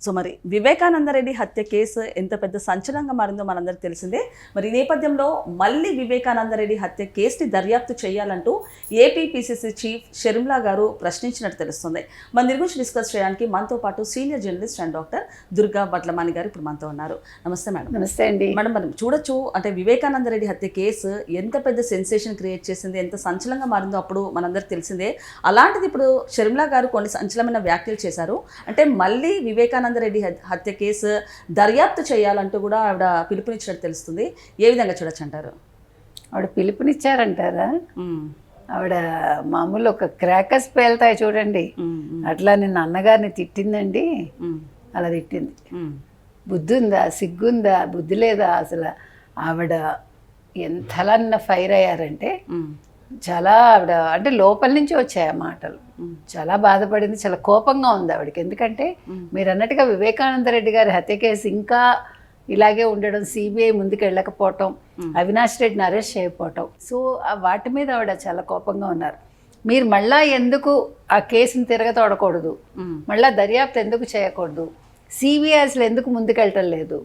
So మరి వివేకానందరెడ్డి హత్య case ఎంత పెద్ద సంచలనంగా మారిందో మనందరికీ తెలిసిందే. మరి ఈ నేపథ్యంలో మళ్ళీ వివేకానందరెడ్డి హత్య కేసుని దర్యాప్తు చేయాలంటూ ఏపీ పిసిసి చీఫ్ షర్మిలా గారు ప్రశ్నించినట్టు తెలుస్తుంది. మన దీని గురించి డిస్కస్ చేయడానికి మనతో పాటు senior journalist and doctor Durga Vadlamani గారు ఇప్పుడు మనతో ఉన్నారు. నమస్తే మేడం. నమస్తే అండి మేడం. మనం చూడొచ్చు అంటే వివేకానందరెడ్డి హత్య కేసు ఎంత పెద్ద సెన్సేషన్ క్రియేట్ చేసింది, ఎంత సంచలనంగా మారిందో అప్పుడు మనందరికి తెలిసిందే. అలాంటిది ఇప్పుడు షర్మిలా గారు కొన్ని సంచలనమైన వ్యాఖ్యలు చేశారు. అంటే మళ్ళీ వివేకానందరెడ్డి హత్య కేసు దర్యాప్తు చేయాలంటూ కూడా ఆవిడ పిలుపునిచ్చినట్టు తెలుస్తుంది. ఏ విధంగా చూడొచ్చు అంటారు? ఆవిడ పిలుపునిచ్చారంటారా? ఆవిడ మామూలు ఒక క్రాకర్స్ పేలుతాయి చూడండి, అట్లా నిన్న అన్నగారిని తిట్టిందండి. అలా తిట్టింది. బుద్ధి ఉందా, సిగ్గుందా, బుద్ధి లేదా? అసలు ఆవిడ ఎంతలా ఫైర్ అయ్యారంటే చాలా ఆవిడ అంటే లోపల నుంచి వచ్చాయి ఆ మాటలు. చాలా బాధపడింది, చాలా కోపంగా ఉంది ఆవిడకి. ఎందుకంటే మీరు అన్నట్టుగా వివేకానందరెడ్డి గారి హత్య కేసు ఇంకా ఇలాగే ఉండడం, సిబిఐ ముందుకు వెళ్ళకపోవటం, అవినాష్ రెడ్డిని అరెస్ట్ చేయకపోవటం, సో వాటి మీద ఆవిడ చాలా కోపంగా ఉన్నారు. మీరు మళ్ళా ఎందుకు ఆ కేసును తిరగతోడకూడదు, మళ్ళా దర్యాప్తు ఎందుకు చేయకూడదు, సిబిఐ అసలు ఎందుకు ముందుకెళ్ళటం లేదు,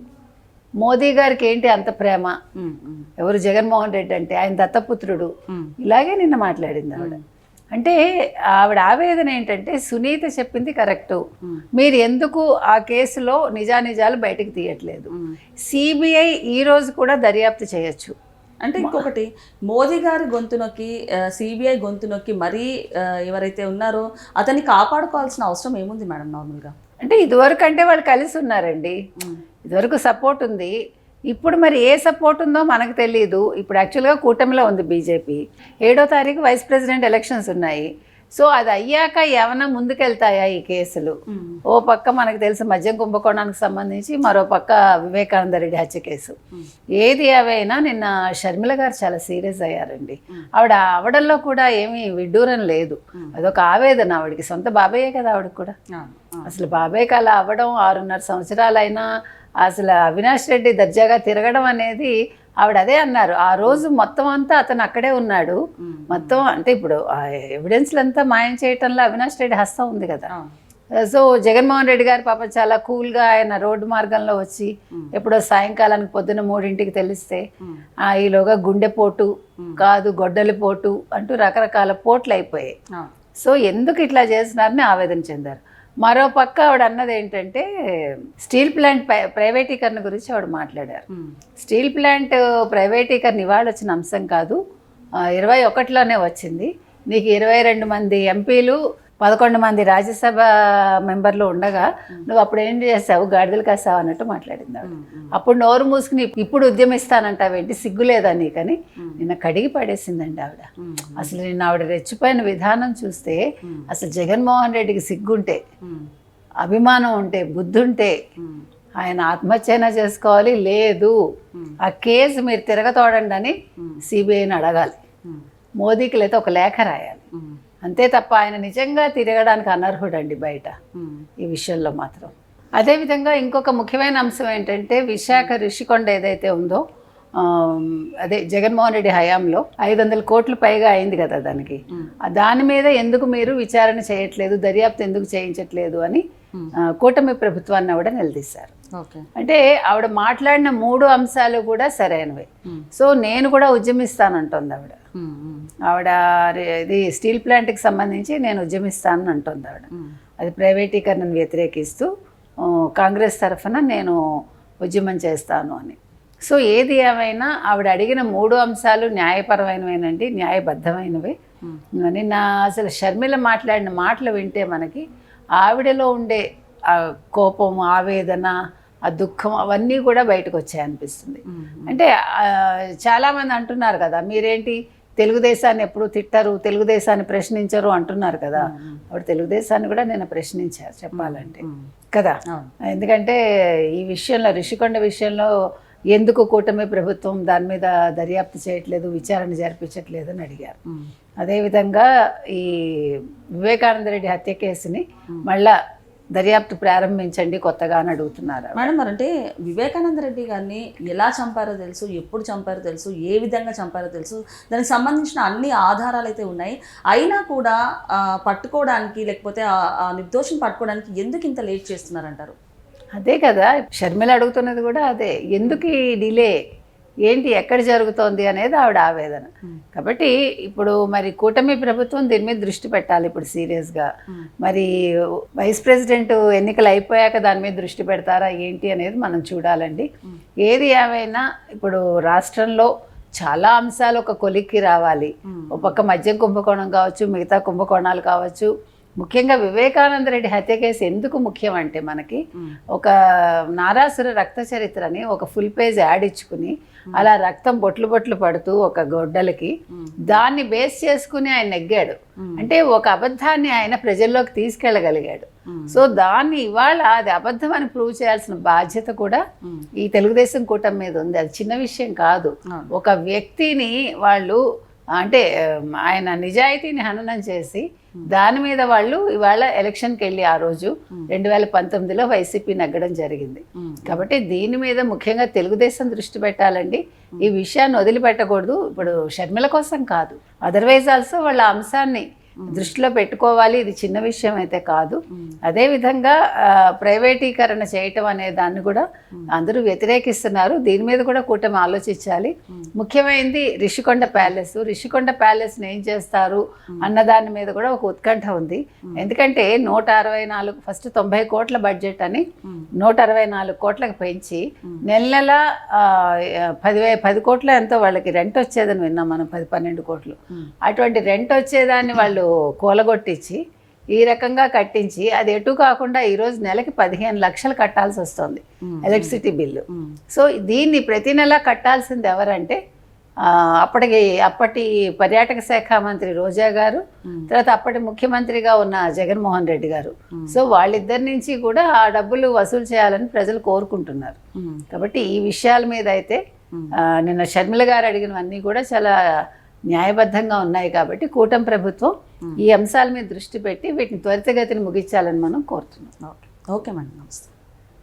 మోదీ గారికి ఏంటి అంత ప్రేమ, ఎవరు జగన్మోహన్ రెడ్డి అంటే ఆయన దత్తపుత్రుడు, ఇలాగే నిన్న మాట్లాడింది ఆవిడ. అంటే ఆవిడ ఆవేదన ఏంటంటే సునీత చెప్పింది కరెక్టు, మీరు ఎందుకు ఆ కేసులో నిజానిజాలు బయటకు తీయట్లేదు, సిబిఐ ఈ రోజు కూడా దర్యాప్తు చేయొచ్చు. అంటే ఇంకొకటి, మోదీ గారి గొంతు నొక్కి సిబిఐ గొంతు నొక్కి మరీ ఎవరైతే ఉన్నారో అతన్ని కాపాడుకోవాల్సిన అవసరం ఏముంది మేడం? నార్మల్గా అంటే ఇదివరకు అంటే వాళ్ళు కలిసి ఉన్నారండి, ఇదివరకు సపోర్ట్ ఉంది. ఇప్పుడు మరి ఏ సపోర్ట్ ఉందో మనకు తెలియదు. ఇప్పుడు యాక్చువల్గా కూటమిలో ఉంది బీజేపీ. 7వ తారీఖు వైస్ ప్రెసిడెంట్ ఎలక్షన్స్ ఉన్నాయి. సో అది అయ్యాక ఏమైనా ముందుకెళ్తాయా ఈ కేసులు? ఓ పక్క మనకు తెలుసు మద్యం కుంభకోణానికి సంబంధించి, మరో పక్క వివేకానందరెడ్డి హత్య కేసు. ఏది ఏవైనా నిన్న షర్మిల గారు చాలా సీరియస్ అయ్యారండి. ఆవిడ అవడంలో కూడా ఏమీ విడ్డూరం లేదు, అదొక ఆవేదన. ఆవిడకి సొంత బాబాయే కదా ఆవిడకి కూడా. అసలు బాబాయ్కి అలా అవ్వడం, 6.5 సంవత్సరాలైనా అసలు అవినాష్ రెడ్డి దర్జాగా తిరగడం అనేది, ఆవిడ అదే అన్నారు ఆ రోజు. మొత్తం అంతా అతను అక్కడే ఉన్నాడు, మొత్తం అంటే ఇప్పుడు ఆ ఎవిడెన్స్లంతా మాయం చేయటంలో అవినాష్ రెడ్డి హస్తం ఉంది కదా. సో జగన్మోహన్ రెడ్డి గారు పాప చాలా కూల్గా ఆయన రోడ్డు మార్గంలో వచ్చి ఎప్పుడో సాయంకాలానికి పొద్దున 3ంటికి తెలిస్తే ఈలోగా గుండెపోటు కాదు గొడ్డలిపోటు అంటూ రకరకాల పోట్లు అయిపోయాయి. సో ఎందుకు ఇట్లా చేస్తున్నారని ఆవేదన చెందారు. మరో పక్క ఆవిడ అన్నది ఏంటంటే స్టీల్ ప్లాంట్ ప్రైవేటీకరణ గురించి ఆవిడ మాట్లాడారు. స్టీల్ ప్లాంట్ ప్రైవేటీకరణ ఇవాళ వచ్చిన అంశం కాదు, 21లోనే వచ్చింది. నీకు 22 మంది ఎంపీలు, 11 మంది రాజ్యసభ మెంబర్లు ఉండగా నువ్వు అప్పుడు ఏం చేసావు, గాడిదలు కాసావు అన్నట్టు మాట్లాడింది ఆవిడ. అప్పుడు నోరు మూసుకుని ఇప్పుడు ఉద్యమిస్తానంటావేంటి, సిగ్గులేదా నీకని నిన్న కడిగి పడేసిందండి ఆవిడ. అసలు నిన్న ఆవిడ రెచ్చిపోయిన విధానం చూస్తే, అసలు జగన్మోహన్ రెడ్డికి సిగ్గుంటే, అభిమానం ఉంటే, బుద్ధుంటే ఆయన ఆత్మహత్యైనా చేసుకోవాలి, లేదు ఆ కేసు మీరు తిరగతోడండి అని సిబిఐని అడగాలి, మోదీకి లేదా ఒక లేఖ రాయాలి. అంతే తప్ప ఆయన నిజంగా తిరగడానికి అనర్హుడండి బయట ఈ విషయంలో మాత్రం. అదేవిధంగా ఇంకొక ముఖ్యమైన అంశం ఏంటంటే, విశాఖ ఋషికొండ ఏదైతే ఉందో, అదే జగన్మోహన్ రెడ్డి హయాంలో 500 కోట్లు పైగా అయింది కదా దానికి. దాని మీద ఎందుకు మీరు విచారణ చేయట్లేదు, దర్యాప్తు ఎందుకు చేయించట్లేదు అని కూటమి ప్రభుత్వాన్ని ఆవిడ నిలదీశారు. అంటే ఆవిడ మాట్లాడిన 3 అంశాలు కూడా సరైనవే. సో నేను కూడా ఉద్యమిస్తానంటోంది ఆవిడ. ఆవిడ ఇది స్టీల్ ప్లాంట్కి సంబంధించి నేను ఉద్యమిస్తానని అంటుంది ఆవిడ. అది ప్రైవేటీకరణను వ్యతిరేకిస్తూ కాంగ్రెస్ తరఫున నేను ఉద్యమం చేస్తాను అని. సో ఏది ఏమైనా ఆవిడ అడిగిన 3 అంశాలు న్యాయపరమైనవేనండి, న్యాయబద్ధమైనవే. నిన్న అసలు షర్మిల మాట్లాడిన మాటలు వింటే మనకి ఆవిడలో ఉండే ఆ కోపం, ఆవేదన, ఆ దుఃఖం అవన్నీ కూడా బయటకు వచ్చాయనిపిస్తుంది. అంటే చాలామంది అంటున్నారు కదా, మీరేంటి తెలుగుదేశాన్ని ఎప్పుడు తిట్టరు, తెలుగుదేశాన్ని ప్రశ్నించరు అంటున్నారు కదా. ఆవిడ తెలుగుదేశాన్ని కూడా నేను ప్రశ్నించారు చెప్పాలంటే కదా. ఎందుకంటే ఈ విషయంలో, ఋషికొండ విషయంలో ఎందుకు కూటమి ప్రభుత్వం దాని మీద దర్యాప్తు చేయట్లేదు, విచారణ జరిపించట్లేదు అని అడిగారు. అదేవిధంగా ఈ వివేకానందరెడ్డి హత్య కేసుని మళ్ళా దర్యాప్తు ప్రారంభించండి కొత్తగా అని అడుగుతున్నారు మేడం. మరంటే వివేకానందరెడ్డి గారిని ఎలా చంపారో తెలుసు, ఎప్పుడు చంపారో తెలుసు, ఏ విధంగా చంపారో తెలుసు, దానికి సంబంధించిన అన్ని ఆధారాలు అయితే ఉన్నాయి. అయినా కూడా పట్టుకోవడానికి, లేకపోతే ఆ నిర్దోషిని పట్టుకోవడానికి ఎందుకు ఇంత లేట్ చేస్తున్నారంటారు? అదే కదా షర్మిల అడుగుతున్నది కూడా అదే, ఎందుకు ఈ డిలే, ఏంటి ఎక్కడ జరుగుతోంది అనేది ఆవిడ ఆవేదన. కాబట్టి ఇప్పుడు మరి కూటమి ప్రభుత్వం దీని మీద దృష్టి పెట్టాలి ఇప్పుడు సీరియస్గా. మరి వైస్ ప్రెసిడెంట్ ఎన్నికలు అయిపోయాక దాని మీద దృష్టి పెడతారా ఏంటి అనేది మనం చూడాలండి. ఏది ఏమైనా ఇప్పుడు రాష్ట్రంలో చాలా అంశాలు ఒక కొలిక్కి రావాలి. ఒక పక్క మద్యం కుంభకోణం కావచ్చు, మిగతా కుంభకోణాలు కావచ్చు. ముఖ్యంగా వివేకానంద రెడ్డి హత్య కేసు ఎందుకు ముఖ్యం అంటే మనకి ఒక నారాసుర రక్త చరిత్రని ఒక ఫుల్ పేజ్ యాడ్ ఇచ్చుకుని అలా రక్తం బొట్లు బొట్లు పడుతూ ఒక గొడ్డలకి దాన్ని బేస్ చేసుకుని ఆయన నెగ్గాడు. అంటే ఒక అబద్ధాన్ని ఆయన ప్రజల్లోకి తీసుకెళ్ళగలిగాడు. సో దాన్ని ఇవాళ అది అబద్ధం అని ప్రూవ్ చేయాల్సిన బాధ్యత కూడా ఈ తెలుగుదేశం కూటమి మీద ఉంది. అది చిన్న విషయం కాదు. ఒక వ్యక్తిని వాళ్ళు అంటే ఆయన నిజాయితీని హననం చేసి దాని మీద వాళ్ళు ఇవాళ ఎలక్షన్కి వెళ్ళి ఆ రోజు 2019లో వైసీపీ నెగ్గడం జరిగింది. కాబట్టి దీని మీద ముఖ్యంగా తెలుగుదేశం దృష్టి పెట్టాలండి. ఈ విషయాన్ని వదిలిపెట్టకూడదు. ఇప్పుడు షర్మిల కోసం కాదు, అదర్వైజ్ ఆల్సో వాళ్ళ అంశాన్ని దృష్టిలో పెట్టుకోవాలి. ఇది చిన్న విషయం అయితే కాదు. అదేవిధంగా ప్రైవేటీకరణ చేయటం అనే దాన్ని కూడా అందరూ వ్యతిరేకిస్తున్నారు. దీని మీద కూడా కూటమి ఆలోచించాలి. ముఖ్యమైనది రిషికొండ ప్యాలెస్ని ఏం చేస్తారు అన్న దాని మీద కూడా ఒక ఉత్కంఠ ఉంది. ఎందుకంటే 164 ఫస్ట్ 90 కోట్ల బడ్జెట్ అని 164 కోట్లకు పెంచి నెల 10 కోట్ల ఎంతో వాళ్ళకి రెంట్ వచ్చేదని విన్నాం మనం, 10-12 కోట్లు. అటువంటి రెంట్ వచ్చేదాన్ని వాళ్ళు కూలగొట్టించి ఈ రకంగా కట్టించి అది ఎటు కాకుండా ఈరోజు నెలకి 15 లక్షలు కట్టాల్సి వస్తుంది ఎలక్ట్రిసిటీ బిల్లు. సో దీన్ని ప్రతి నెల కట్టాల్సింది ఎవరంటే అప్పటి పర్యాటక శాఖ మంత్రి రోజా గారు, తర్వాత అప్పటి ముఖ్యమంత్రిగా ఉన్న జగన్మోహన్ రెడ్డి గారు. సో వాళ్ళిద్దరి నుంచి కూడా ఆ డబ్బులు వసూలు చేయాలని ప్రజలు కోరుకుంటున్నారు. కాబట్టి ఈ విషయాల మీద అయితే నిన్న షర్మిల గారు అడిగినవన్నీ కూడా చాలా న్యాయబద్ధంగా ఉన్నాయి. కాబట్టి కూటమి ప్రభుత్వం ఈ అంశాల మీద దృష్టి పెట్టి వీటిని త్వరితగతిని ముగించాలని మనం కోరుతున్నాం. ఓకే మేడం, నమస్తే.